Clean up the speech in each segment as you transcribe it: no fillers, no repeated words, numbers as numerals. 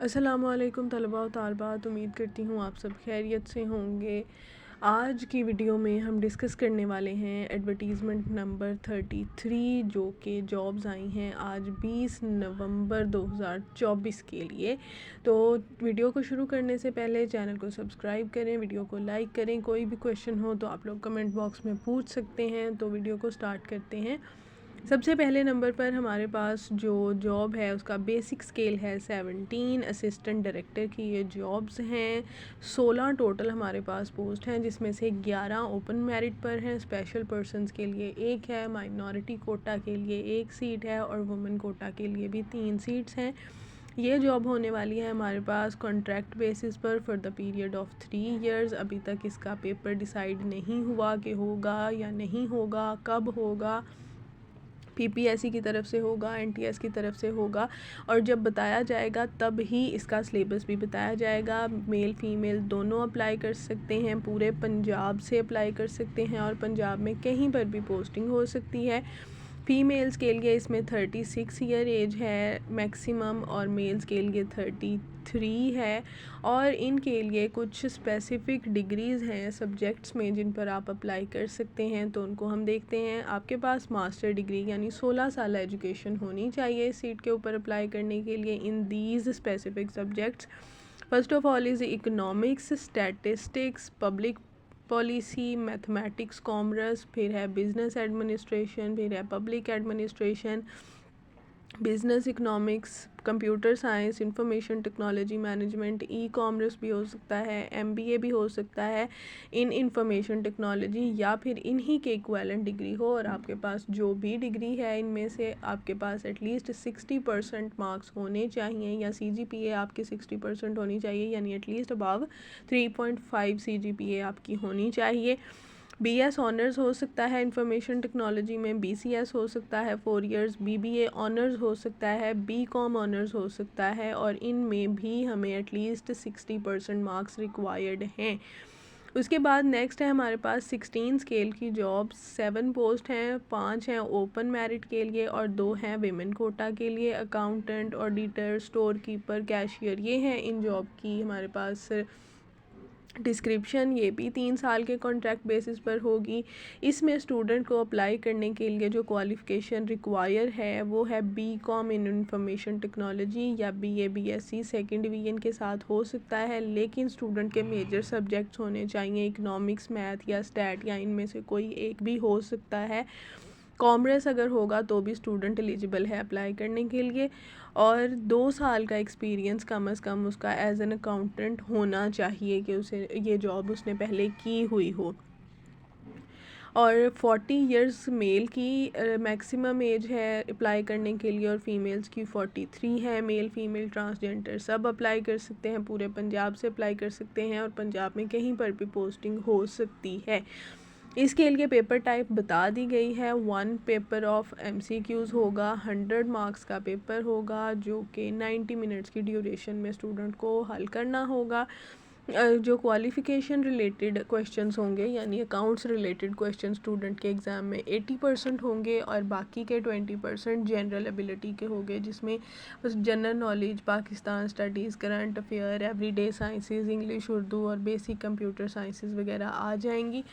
अस्सलामुअलैकुम तलबा व तालबात, उम्मीद करती हूँ आप सब खैरियत से होंगे। आज की वीडियो में हम डिस्कस करने वाले हैं एडवर्टीज़मेंट नंबर 33 जो कि जॉब्स आई हैं आज 20 नवंबर 2024 के लिए। तो वीडियो को शुरू करने से पहले चैनल को सब्सक्राइब करें, वीडियो को लाइक करें। कोई भी क्वेश्चन हो तो आप लोग कमेंट बॉक्स में पूछ सकते हैं। तो वीडियो को स्टार्ट करते हैं। सबसे पहले नंबर पर हमारे पास जो जॉब है उसका बेसिक स्केल है 17। असिस्टेंट डायरेक्टर की ये जॉब्स हैं। 16 टोटल हमारे पास पोस्ट हैं, जिसमें से 11 ओपन मेरिट पर हैं। स्पेशल पर्सनस के लिए एक है, माइनॉरिटी कोटा के लिए एक सीट है और वुमेन कोटा के लिए भी 3 सीट्स हैं। ये जॉब होने वाली है हमारे पास कॉन्ट्रैक्ट बेसिस पर for the period of 3 years. अभी तक इसका पेपर डिसाइड नहीं हुआ कि होगा या नहीं होगा, कब होगा। पीपीएससी की तरफ से होगा, एनटीएस की तरफ से होगा, और जब बताया जाएगा तब ही इसका सिलेबस भी बताया जाएगा। मेल फीमेल दोनों अप्लाई कर सकते हैं, पूरे पंजाब से अप्लाई कर सकते हैं और पंजाब में कहीं पर भी पोस्टिंग हो सकती है। फ़ीमेल्स के लिए इसमें 36 ईयर एज है मैक्सिमम और मेल्स के लिए 33 है। और इनके लिए कुछ स्पेसिफ़िक डिग्रीज़ हैं सब्जेक्ट्स में जिन पर आप अप्लाई कर सकते हैं, तो उनको हम देखते हैं। आपके पास मास्टर डिग्री यानी 16 साल एजुकेशन होनी चाहिए इस सीट के ऊपर अप्लाई करने के लिए in these specific subjects. First of all is economics, statistics, public policy, mathematics, commerce, फिर है बिज़नेस एडमिनिस्ट्रेशन, फिर है public administration, business economics, computer science, information technology management, e commerce भी हो सकता है, एमबीए भी हो सकता है इन इंफॉर्मेशन टेक्नोलॉजी, या फिर इन्हीं के इक्विवेलेंट डिग्री हो। और आपके पास जो भी डिग्री है इनमें से आपके पास एटलीस्ट 60% मार्क्स होने चाहिए, या सीजीपीए आपकी 60% होनी चाहिए, यानी एटलीस्ट अबव 3.5 सीजीपीए आपकी होनी चाहिए। बीएस ऑनर्स हो सकता है इंफॉर्मेशन टेक्नोलॉजी में, बीसीएस हो सकता है 4 इयर्स, बीबीए ऑनर्स हो सकता है, बीकॉम ऑनर्स हो सकता है, और इनमें भी हमें एटलीस्ट 60% मार्क्स रिक्वायर्ड हैं। उसके बाद नेक्स्ट है हमारे पास 16 स्केल की जॉब्स। 7 पोस्ट हैं, 5 हैं ओपन मेरिट के लिए और 2 हैं विमेन कोटा के लिए। Accountant, auditor, store keeper, cashier, ये हैं इन जॉब की हमारे पास डिस्क्रिप्शन। ये भी 3 साल के कॉन्ट्रैक्ट बेसिस पर होगी। इसमें स्टूडेंट को अप्लाई करने के लिए जो क्वालिफ़िकेशन रिक्वायर है वो है बीकॉम इन इंफॉर्मेशन टेक्नोलॉजी या बीए बीएससी सेकंड डिवीजन के साथ हो सकता है, लेकिन स्टूडेंट के मेजर सब्जेक्ट्स होने चाहिए इकोनॉमिक्स, मैथ या स्टैट, या इनमें से कोई एक भी हो सकता है। कॉमर्स अगर होगा तो भी स्टूडेंट एलिजिबल है अप्लाई करने के लिए, और 2 साल का एक्सपीरियंस कम अज़ कम उसका एज एन अकाउंटेंट होना चाहिए कि उसे ये जॉब उसने पहले की हुई हो। और 40 इयर्स मेल की मैक्सिमम एज है अप्लाई करने के लिए, और फीमेल्स की 43 है। मेल फीमेल ट्रांसजेंडर सब अप्लाई कर सकते हैं, पूरे पंजाब से अप्लाई कर सकते हैं और पंजाब में कहीं पर भी पोस्टिंग हो सकती है। इसके लिए पेपर टाइप बता दी गई है। 1 पेपर ऑफ एमसीक्यूज़ होगा, 100 मार्क्स का पेपर होगा जो कि 90 मिनट्स की ड्यूरेशन में स्टूडेंट को हल करना होगा। जो क्वालिफ़िकेशन रिलेटेड क्वेश्चंस होंगे यानी अकाउंट्स रिलेटेड क्वेश्चन स्टूडेंट के एग्ज़ाम में 80% होंगे, और बाकी के 20% जनरल एबिलिटी के होंगे, जिसमें general knowledge, Pakistan studies, current affair, everyday sciences, English, Urdu और बेसिक कंप्यूटर साइंसेस वगैरह आ जाएंगी।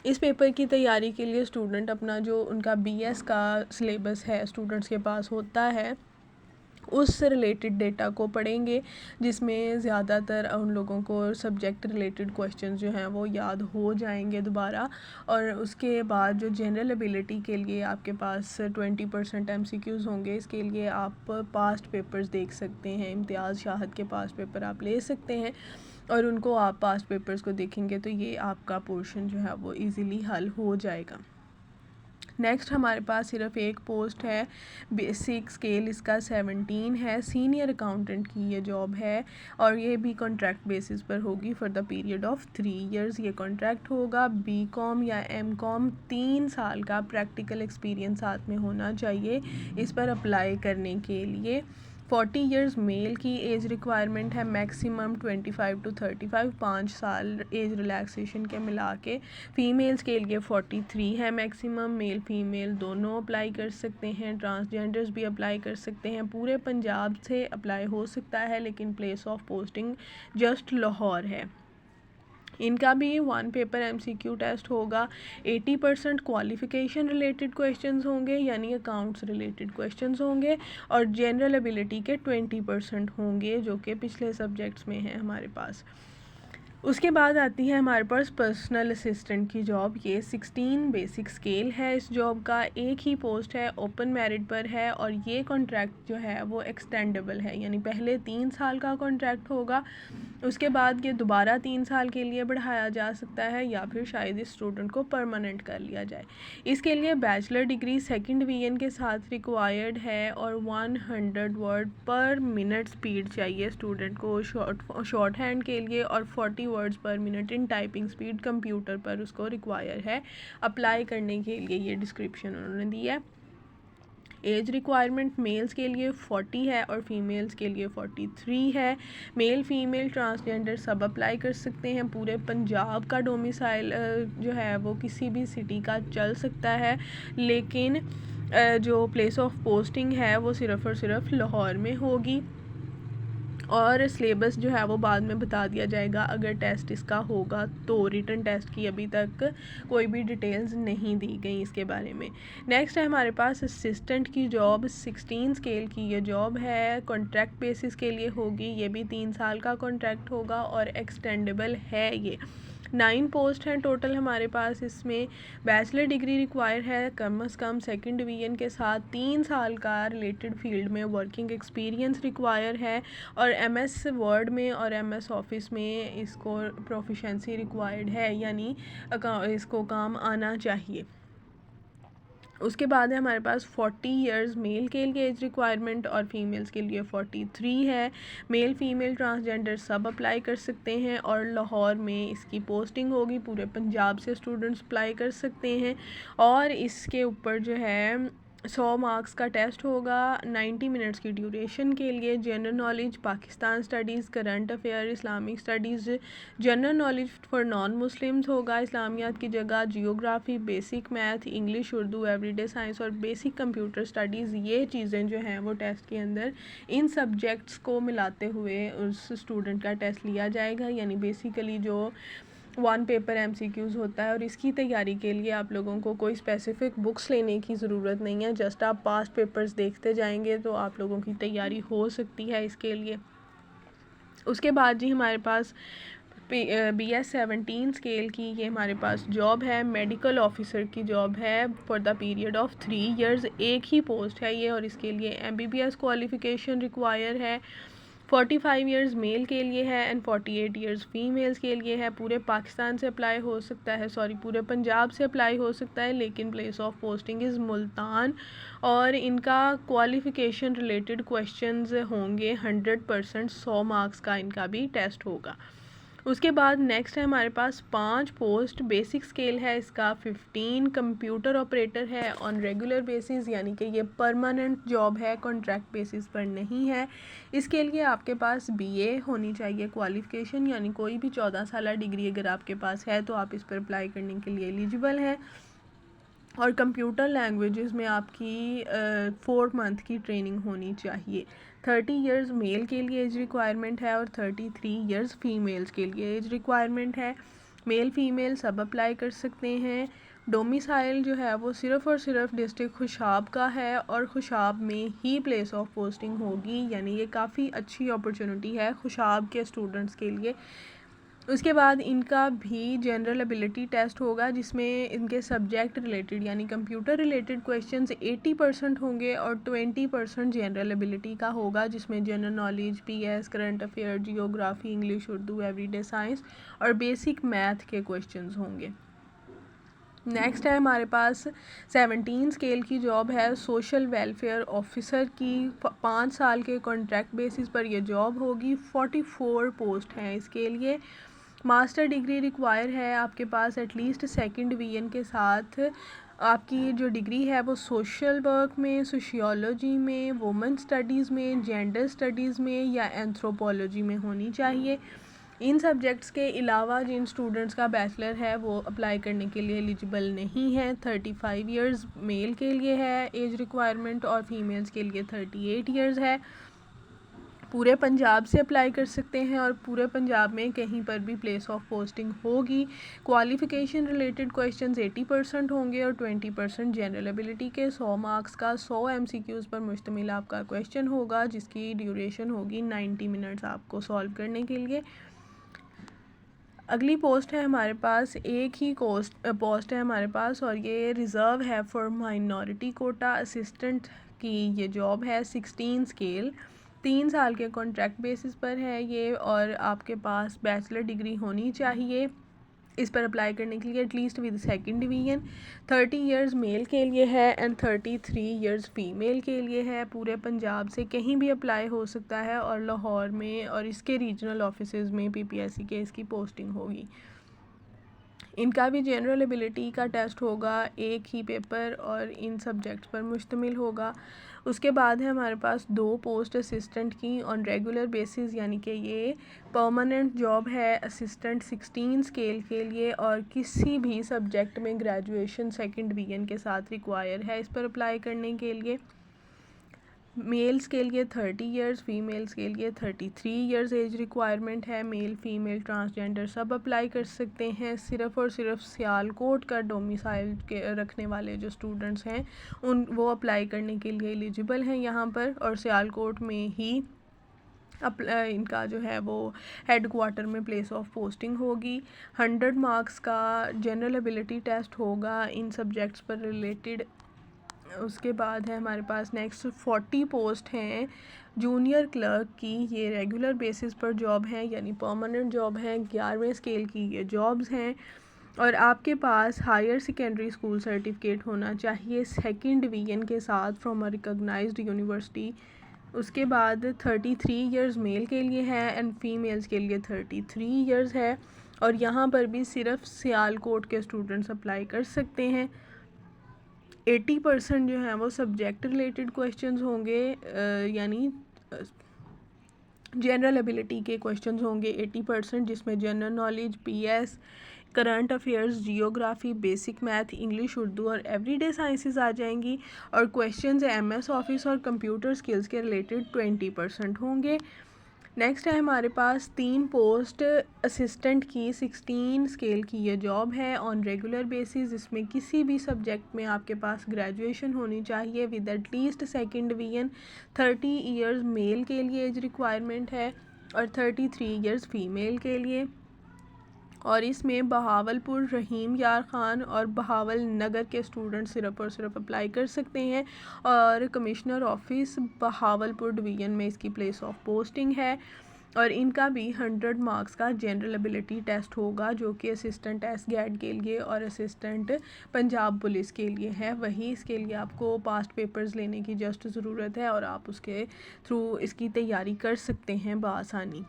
इस पेपर की तैयारी के लिए स्टूडेंट अपना जो उनका बीएस का सिलेबस है स्टूडेंट्स के पास होता है उस रिलेटेड डेटा को पढ़ेंगे, जिसमें ज़्यादातर उन लोगों को सब्जेक्ट रिलेटेड क्वेश्चंस जो हैं वो याद हो जाएंगे दोबारा। और उसके बाद जो जनरल एबिलिटी के लिए आपके पास 20% एमसीक्यूज़ होंगे। इसके लिए आप पास्ट पेपर्स देख सकते हैं, इम्तियाज़ शाहद के पास्ट पेपर आप ले सकते हैं, और उनको आप पास्ट पेपर्स को देखेंगे तो ये आपका पोर्शन जो है वो इजीली हल हो जाएगा। नेक्स्ट हमारे पास सिर्फ एक पोस्ट है, बेसिक स्केल इसका 17 है, सीनियर अकाउंटेंट की ये जॉब है, और ये भी कॉन्ट्रैक्ट बेसिस पर होगी for the period of 3 years ये कॉन्ट्रैक्ट होगा। बीकॉम या एमकॉम 3 साल का प्रैक्टिकल एक्सपीरियंस साथ में होना चाहिए इस पर अप्लाई करने के लिए। 40 इयर्स मेल की एज रिक्वायरमेंट है, मैक्सिमम 25 to 35, 5 साल एज रिलैक्सेशन के मिला के। फ़ीमेल्स के लिए 43 है मैक्सिमम, मेल फीमेल दोनों अप्लाई कर सकते हैं, ट्रांसजेंडर्स भी अप्लाई कर सकते हैं। पूरे पंजाब से अप्लाई हो सकता है, लेकिन place of posting just Lahore है। इनका भी 1 पेपर MCQ टेस्ट होगा। 80% क्वालिफ़िकेशन रिलेटेड क्वेश्चंस होंगे, यानी अकाउंट्स रिलेटेड क्वेश्चंस होंगे, और जनरल एबिलिटी के 20% होंगे, जो कि पिछले सब्जेक्ट्स में हैं हमारे पास। उसके बाद आती है हमारे पास पर्सनल असिस्टेंट की जॉब। ये 16 बेसिक स्केल है इस जॉब का, एक ही पोस्ट है, ओपन मेरिट पर है, और ये कॉन्ट्रैक्ट जो है वो एक्सटेंडेबल है, यानी पहले 3 साल का कॉन्ट्रैक्ट होगा, उसके बाद ये दोबारा 3 साल के लिए बढ़ाया जा सकता है, या फिर शायद इस स्टूडेंट को परमानेंट कर लिया जाए। इसके लिए बैचलर डिग्री 2nd डिवीजन के साथ रिक्वायर्ड है, और 100 वर्ड पर मिनट स्पीड चाहिए स्टूडेंट को शॉर्ट हैंड के लिए, और 40 वर्ड्स पर minute in typing speed computer पर उसको रिक्वायर है। अप्लाई करने के लिए ये डिस्क्रिप्शन उन्होंने दी है। एज रिक्वायरमेंट मेल्स के लिए 40 है और फीमेल्स के लिए 43 है। मेल फीमेल ट्रांसजेंडर सब अप्लाई कर सकते हैं। पूरे पंजाब का डोमिसाइल जो है वो किसी भी सिटी का चल सकता है, लेकिन जो प्लेस ऑफ पोस्टिंग है वो सिर्फ़ और सिर्फ लाहौर में होगी, और सिलेबस जो है वो बाद में बता दिया जाएगा अगर टेस्ट इसका होगा तो। रिटन टेस्ट की अभी तक कोई भी डिटेल्स नहीं दी गई इसके बारे में। नेक्स्ट है हमारे पास असिस्टेंट की जॉब। 16 स्केल की ये जॉब है, कॉन्ट्रैक्ट बेसिस के लिए होगी। ये भी 3 साल का कॉन्ट्रैक्ट होगा और एक्सटेंडेबल है। ये 9 पोस्ट हैं टोटल हमारे पास। इसमें बैचलर डिग्री रिक्वायर है कम से कम 2nd डिवीजन के साथ, 3 साल का रिलेटेड फील्ड में वर्किंग एक्सपीरियंस रिक्वायर है, और MS वर्ड में और MS ऑफिस में इसको प्रोफिशेंसी रिक्वायर्ड है, यानी इसको काम आना चाहिए। उसके बाद है हमारे पास 40 इयर्स मेल के लिए एज रिक्वायरमेंट, और फीमेल्स के लिए 43 है। मेल फीमेल ट्रांसजेंडर सब अप्लाई कर सकते हैं, और लाहौर में इसकी पोस्टिंग होगी। पूरे पंजाब से स्टूडेंट्स अप्लाई कर सकते हैं, और इसके ऊपर जो है 100 मार्क्स का टेस्ट होगा, 90 मिनट्स की ड्यूरेशन के लिए। General knowledge, Pakistan studies, current affair, Islamic studies, general knowledge for non Muslims होगा इस्लामियात की जगह, geography, basic math, English, Urdu, everyday science और बेसिक कंप्यूटर स्टडीज़। ये चीज़ें जो हैं वो टेस्ट के अंदर इन सब्जेक्ट्स को मिलाते हुए उस स्टूडेंट का टेस्ट लिया जाएगा, यानी बेसिकली जो 1 पेपर MCQs होता है। और इसकी तैयारी के लिए आप लोगों को कोई स्पेसिफ़िक बुक्स लेने की ज़रूरत नहीं है, जस्ट आप पास्ट पेपर्स देखते जाएंगे तो आप लोगों की तैयारी हो सकती है इसके लिए। उसके बाद जी हमारे पास BS 17 स्केल की ये हमारे पास जॉब है, मेडिकल ऑफिसर की जॉब है for the period of 3 years. एक ही पोस्ट है ये, और इसके लिए MBBS क्वालिफ़िकेशन रिक्वायर है। 45 इयर्स मेल के लिए है एंड 48 इयर्स फीमेल्स के लिए है। पूरे पाकिस्तान से अप्लाई हो सकता है, पूरे पंजाब से अप्लाई हो सकता है, लेकिन place of posting is Multan, और इनका क्वालिफ़िकेशन रिलेटेड क्वेश्चंस होंगे 100%। 100 मार्क्स का इनका भी टेस्ट होगा। उसके बाद नेक्स्ट है हमारे पास 5 पोस्ट। बेसिक स्केल है इसका 15। कंप्यूटर ऑपरेटर है ऑन रेगुलर बेसिस, यानी कि ये परमानेंट जॉब है, कॉन्ट्रैक्ट बेसिस पर नहीं है। इसके लिए आपके पास BA होनी चाहिए क्वालिफ़िकेशन, यानी कोई भी 14 साल डिग्री अगर आपके पास है तो आप इस पर अप्लाई करने के लिए एलिजिबल हैं। और कंप्यूटर लैंग्वेजेस में आपकी 4 मंथ की ट्रेनिंग होनी चाहिए। 30 इयर्स मेल के लिए एज रिक्वायरमेंट है, और 33 इयर्स फीमेल्स के लिए एज रिक्वायरमेंट है। मेल फीमेल सब अप्लाई कर सकते हैं। डोमिसाइल जो है वो सिर्फ़ और सिर्फ डिस्ट्रिक्ट खुशाब का है, और खुशाब में ही प्लेस ऑफ पोस्टिंग होगी, यानी ये काफ़ी अच्छी अपॉर्चुनिटी है खुशाब के स्टूडेंट्स के लिए। उसके बाद इनका भी जनरल एबिलिटी टेस्ट होगा, जिसमें इनके सब्जेक्ट रिलेटेड यानी कंप्यूटर रिलेटेड क्वेश्चंस 80% होंगे, और 20% जनरल एबिलिटी का होगा, जिसमें general knowledge, PS, current affair, geography, English, Urdu, everyday science और बेसिक मैथ के क्वेश्चंस होंगे। नेक्स्ट है हमारे पास 17 स्केल की जॉब है, सोशल वेलफेयर ऑफिसर की। 5 साल के कॉन्ट्रैक्ट बेसिस पर यह जॉब होगी। 44 पोस्ट हैं इसके लिए। मास्टर डिग्री रिक्वायर है आपके पास एटलीस्ट 2nd डिवीजन के साथ, आपकी जो डिग्री है वो सोशल वर्क में, सोशियोलॉजी में, वुमेन स्टडीज़ में, जेंडर स्टडीज़ में या एंथ्रोपोलॉजी में होनी चाहिए। इन सब्जेक्ट्स के अलावा जिन स्टूडेंट्स का बैचलर है वो अप्लाई करने के लिए एलिजिबल नहीं है। 35 इयर्स मेल के लिए है एज रिक्वायरमेंट और फीमेल्स के लिए 38 इयर्स है। पूरे पंजाब से अप्लाई कर सकते हैं और पूरे पंजाब में कहीं पर भी प्लेस ऑफ पोस्टिंग होगी। क्वालिफ़िकेशन रिलेटेड क्वेश्चंस 80% होंगे और 20% जनरल एबिलिटी के 100 मार्क्स का 100 MCQs पर मुश्तमिल आपका क्वेश्चन होगा, जिसकी ड्यूरेशन होगी 90 मिनट्स आपको सॉल्व करने के लिए। अगली पोस्ट है हमारे पास, एक ही पोस्ट है हमारे पास और ये रिज़र्व है फॉर माइनॉरिटी कोटा असिस्टेंट की ये जॉब है। 16 स्केल 3 साल के कॉन्ट्रैक्ट बेसिस पर है ये और आपके पास बैचलर डिग्री होनी चाहिए इस पर अप्लाई करने के लिए at least with second division. 30 years male के लिए है एंड 33 इयर्स फीमेल के लिए है। पूरे पंजाब से कहीं भी अप्लाई हो सकता है और लाहौर में और इसके रीजनल ऑफिसेज में PPSC के इसकी पोस्टिंग होगी। इनका भी जनरल एबिलिटी का टेस्ट होगा, एक ही पेपर और इन सब्जेक्ट्स पर मुश्तमिल होगा। उसके बाद है हमारे पास 2 पोस्ट असिस्टेंट की ऑन रेगुलर बेसिस, यानी कि ये परमानेंट जॉब है असिस्टेंट 16 स्केल के लिए और किसी भी सब्जेक्ट में ग्रेजुएशन सेकंड डिवीजन के साथ रिक्वायर है इस पर अप्लाई करने के लिए। मेल्स के लिए 30 इयर्स, फीमेल्स के लिए 33 इयर्स एज रिक्वायरमेंट है। मेल फीमेल ट्रांसजेंडर सब अप्लाई कर सकते हैं। सिर्फ़ और सिर्फ सियालकोट का डोमिसाइल के रखने वाले जो स्टूडेंट्स हैं वो अप्लाई करने के लिए एलिजिबल हैं यहाँ पर, और सियालकोट में ही इनका जो है वो हेड क्वार्टर में प्लेस ऑफ पोस्टिंग होगी। 100 मार्क्स का जनरल एबिलिटी टेस्ट होगा इन सब्जेक्ट्स पर रिलेटेड। उसके बाद है हमारे पास नेक्स्ट 40 पोस्ट हैं जूनियर क्लर्क की, ये रेगुलर बेसिस पर जॉब है यानी परमानेंट जॉब है। 11वें स्केल की ये जॉब्स हैं और आपके पास हायर सेकेंडरी स्कूल सर्टिफिकेट होना चाहिए सेकंड डिवीजन के साथ फ्रॉम अ रिकॉग्नाइज्ड यूनिवर्सिटी। उसके बाद 33 इयर्स मेल के लिए है एंड फीमेल्स के लिए 33 इयर्स है और यहाँ पर भी सिर्फ सियालकोट के स्टूडेंट्स अप्लाई कर सकते हैं। 80% जो है वो सब्जेक्ट रिलेटेड क्वेश्चंस होंगे, यानी जनरल एबिलिटी के क्वेश्चंस होंगे 80%, जिसमें general knowledge, PS, current affairs, geography, basic math, English, Urdu और एवरीडे साइंसेस आ जाएंगी। और क्वेश्चंस MS ऑफिस और कंप्यूटर स्किल्स के रिलेटेड 20% होंगे। नेक्स्ट है हमारे पास 3 पोस्ट असिस्टेंट की 16 स्केल की ये जॉब है ऑन रेगुलर बेसिस। इसमें किसी भी सब्जेक्ट में आपके पास ग्रेजुएशन होनी चाहिए with at least second division. 30 years male के लिए एज रिक्वायरमेंट है और 33 इयर्स फीमेल के लिए। और इसमें बहावलपुर, रहीम यार ख़ान और बहावल नगर के स्टूडेंट सिर्फ और सिर्फ अप्लाई कर सकते हैं और कमिश्नर ऑफिस बहावलपुर डिवीज़न में इसकी प्लेस ऑफ पोस्टिंग है। और इनका भी 100 मार्क्स का जनरल एबिलिटी टेस्ट होगा जो कि असिस्टेंट SGAT के लिए और असिस्टेंट पंजाब पुलिस के लिए है। वही इसके लिए आपको पास्ट पेपर्स लेने की जस्ट ज़रूरत है और आप उसके थ्रू इसकी तैयारी कर सकते हैं बआसानी।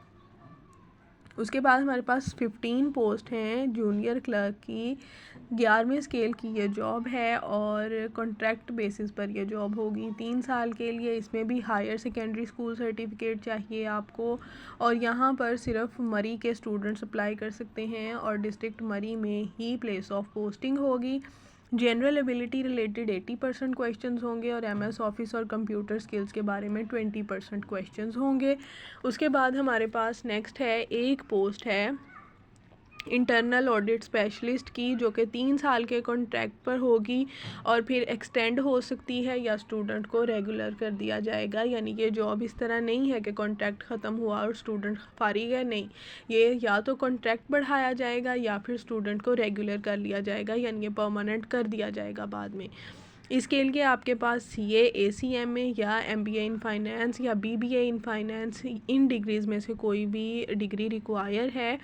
उसके बाद हमारे पास 15 पोस्ट हैं जूनियर क्लर्क की। 11वें स्केल की ये जॉब है और कॉन्ट्रैक्ट बेसिस पर यह जॉब होगी 3 साल के लिए। इसमें भी हायर सेकेंडरी स्कूल सर्टिफिकेट चाहिए आपको और यहाँ पर सिर्फ मरी के स्टूडेंट्स अप्लाई कर सकते हैं और डिस्ट्रिक्ट मरी में ही प्लेस ऑफ पोस्टिंग होगी। जनरल एबिलिटी रिलेटेड 80% क्वेश्चंस होंगे और MS ऑफिस और कंप्यूटर स्किल्स के बारे में 20% क्वेश्चंस होंगे। उसके बाद हमारे पास नेक्स्ट है एक पोस्ट है इंटरनल ऑडिट स्पेशलिस्ट की जो कि 3 साल के कॉन्ट्रैक्ट पर होगी और फिर एक्सटेंड हो सकती है या स्टूडेंट को रेगुलर कर दिया जाएगा। यानी कि जॉब इस तरह नहीं है कि कॉन्ट्रैक्ट ख़त्म हुआ और स्टूडेंट फारिग है, नहीं, ये या तो कॉन्ट्रैक्ट बढ़ाया जाएगा या फिर स्टूडेंट को रेगुलर कर लिया जाएगा, यानी कि परमानेंट कर दिया जाएगा बाद में। इसके लिए आपके पास CA, ACMA या MBA इन फाइनेंस या BBA in finance in degrees में से कोई भी डिग्री रिक्वायर है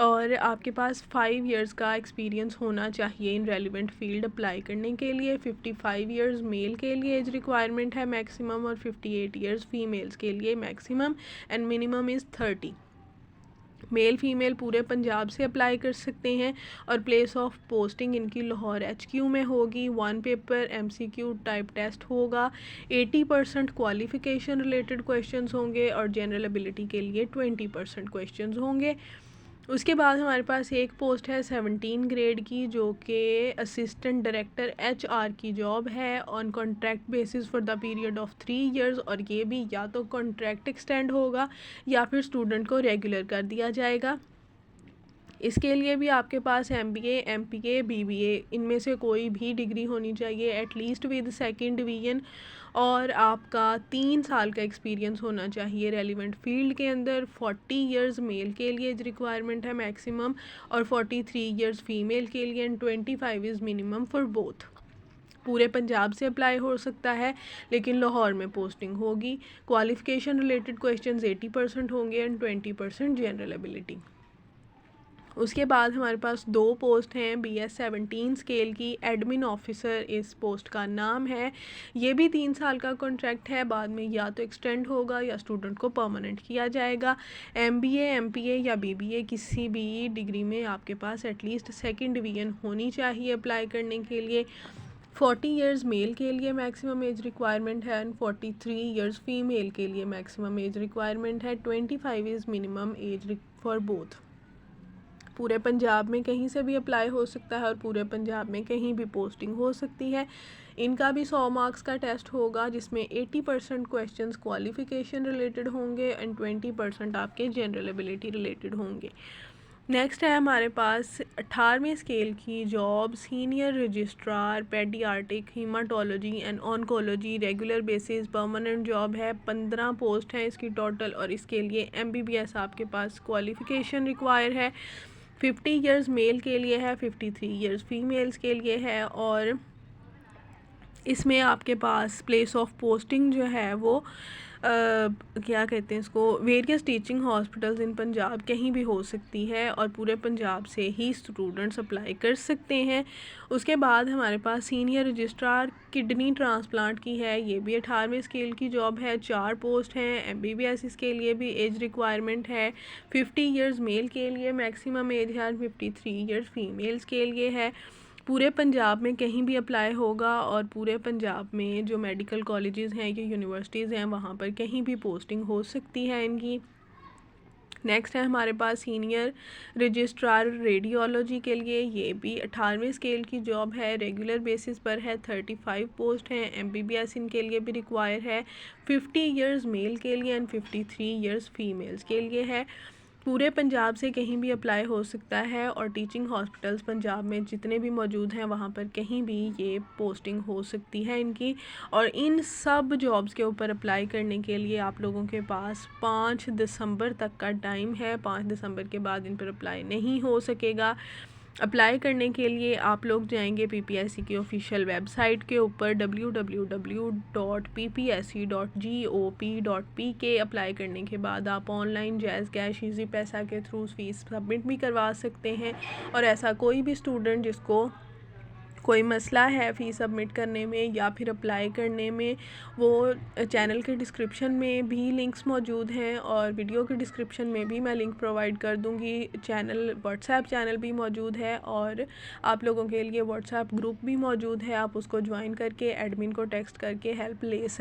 और आपके पास 5 इयर्स का एक्सपीरियंस होना चाहिए इन रेलिवेंट फील्ड अप्लाई करने के लिए। 55 इयर्स मेल के लिए एज रिक्वायरमेंट है मैक्सिमम और 58 इयर्स फीमेल्स के लिए maximum and minimum is 30। Male female पूरे पंजाब से अप्लाई कर सकते हैं और प्लेस ऑफ पोस्टिंग इनकी लाहौर HQ में होगी। 1 पेपर MCQ टाइप टेस्ट होगा। 80% क्वालिफ़िकेशन रिलेटेड क्वेश्चंस होंगे और जनरल एबिलिटी के लिए 20% क्वेश्चंस होंगे। उसके बाद हमारे पास एक पोस्ट है 17 ग्रेड की, जो कि असिस्टेंट डायरेक्टर HR की जॉब है on contract basis for the period of 3 years. और ये भी या तो कॉन्ट्रैक्ट एक्सटेंड होगा या फिर स्टूडेंट को रेगुलर कर दिया जाएगा। इसके लिए भी आपके पास MBA MPA BBA इनमें से कोई भी डिग्री होनी चाहिए एटलीस्ट विद सेकंड डिवीज़न, और आपका 3 साल का एक्सपीरियंस होना चाहिए रेलिवेंट फील्ड के अंदर। 40 इयर्स मेल के लिए एज रिक्वायरमेंट है मैक्सिमम, और 43 इयर्स फीमेल के लिए, and 25 is minimum for both. पूरे पंजाब से अप्लाई हो सकता है लेकिन लाहौर में पोस्टिंग होगी। क्वालिफ़िकेशन रिलेटेड क्वेश्चंस 80% होंगे एंड 20% जनरल एबिलिटी। उसके बाद हमारे पास 2 पोस्ट हैं BS 17 स्केल की, एडमिन ऑफिसर इस पोस्ट का नाम है। ये भी 3 साल का कॉन्ट्रैक्ट है, बाद में या तो एक्सटेंड होगा या स्टूडेंट को परमानेंट किया जाएगा। MBA MPA या BBA किसी भी डिग्री में आपके पास एटलीस्ट सेकंड डिवीज़न होनी चाहिए अप्लाई करने के लिए। 40 इयर्स मेल के लिए मैक्सिमम एज रिक्वायरमेंट है एंड 43 इयर्स फीमेल के लिए मैक्सिमम एज रिक्वायरमेंट है। 25 is minimum age for both. पूरे पंजाब में कहीं से भी अप्लाई हो सकता है और पूरे पंजाब में कहीं भी पोस्टिंग हो सकती है। इनका भी 100 मार्क्स का टेस्ट होगा जिसमें 80% क्वेश्चंस क्वालिफ़िकेशन रिलेटेड होंगे एंड 20% आपके जनरल एबिलिटी रिलेटेड होंगे। नेक्स्ट है हमारे पास 18वें स्केल की job, senior registrar paediatric haematology and oncology, regular basis permanent job है। 15 पोस्ट हैं इसकी टोटल, और इसके लिए MBBS आपके पास क्वालिफ़िकेशन रिक्वायर है। 50 इयर्स मेल के लिए है, 53 इयर्स फीमेल्स के लिए है, और इसमें आपके पास प्लेस ऑफ पोस्टिंग जो है वो क्या कहते हैं इसको, various teaching hospitals in Punjab कहीं भी हो सकती है और पूरे पंजाब से ही स्टूडेंट्स अप्लाई कर सकते हैं। उसके बाद हमारे पास सीनियर रजिस्ट्रार किडनी ट्रांसप्लांट की है, ये भी 18वें स्केल की जॉब है। 4 पोस्ट हैं। MBBS इसके लिए भी एज रिक्वायरमेंट है। 50 इयर्स मेल के लिए मैक्सिमम एज है, 53 इयर्स फीमेल्स के लिए है। पूरे पंजाब में कहीं भी अप्लाई होगा और पूरे पंजाब में जो मेडिकल कॉलेजेस हैं या यूनिवर्सिटीज़ हैं वहाँ पर कहीं भी पोस्टिंग हो सकती है इनकी। नेक्स्ट है हमारे पास सीनियर रजिस्ट्रार रेडियोलॉजी के लिए, ये भी 18वें स्केल की जॉब है, रेगुलर बेसिस पर है। 35 पोस्ट हैं। MBBS इनके लिए भी रिक्वायर है। 50 इयर्स मेल के लिए एंड 53 इयर्स फीमेल्स के लिए है। पूरे पंजाब से कहीं भी अप्लाई हो सकता है और टीचिंग हॉस्पिटल्स पंजाब में जितने भी मौजूद हैं वहाँ पर कहीं भी ये पोस्टिंग हो सकती है इनकी। और इन सब जॉब्स के ऊपर अप्लाई करने के लिए आप लोगों के पास 5 दिसंबर तक का टाइम है। 5 दिसंबर के बाद इन पर अप्लाई नहीं हो सकेगा। अप्लाई करने के लिए आप लोग जाएंगे PPSC की ऑफिशियल वेबसाइट के ऊपर www.ppsc.gop.pk। अप्लाई करने के बाद आप ऑनलाइन जैज़ कैश ईजी पैसा के थ्रू फीस सबमिट भी करवा सकते हैं। और ऐसा कोई भी स्टूडेंट जिसको कोई मसला है फ़ीस सबमिट करने में या फिर अप्लाई करने में, वो चैनल के डिस्क्रिप्शन में भी लिंक्स मौजूद हैं और वीडियो के डिस्क्रिप्शन में भी मैं लिंक प्रोवाइड कर दूंगी। व्हाट्सएप चैनल भी मौजूद है और आप लोगों के लिए व्हाट्सएप ग्रुप भी मौजूद है, आप उसको ज्वाइन करके एडमिन को टेक्स्ट करके हेल्प ले सकते हैं।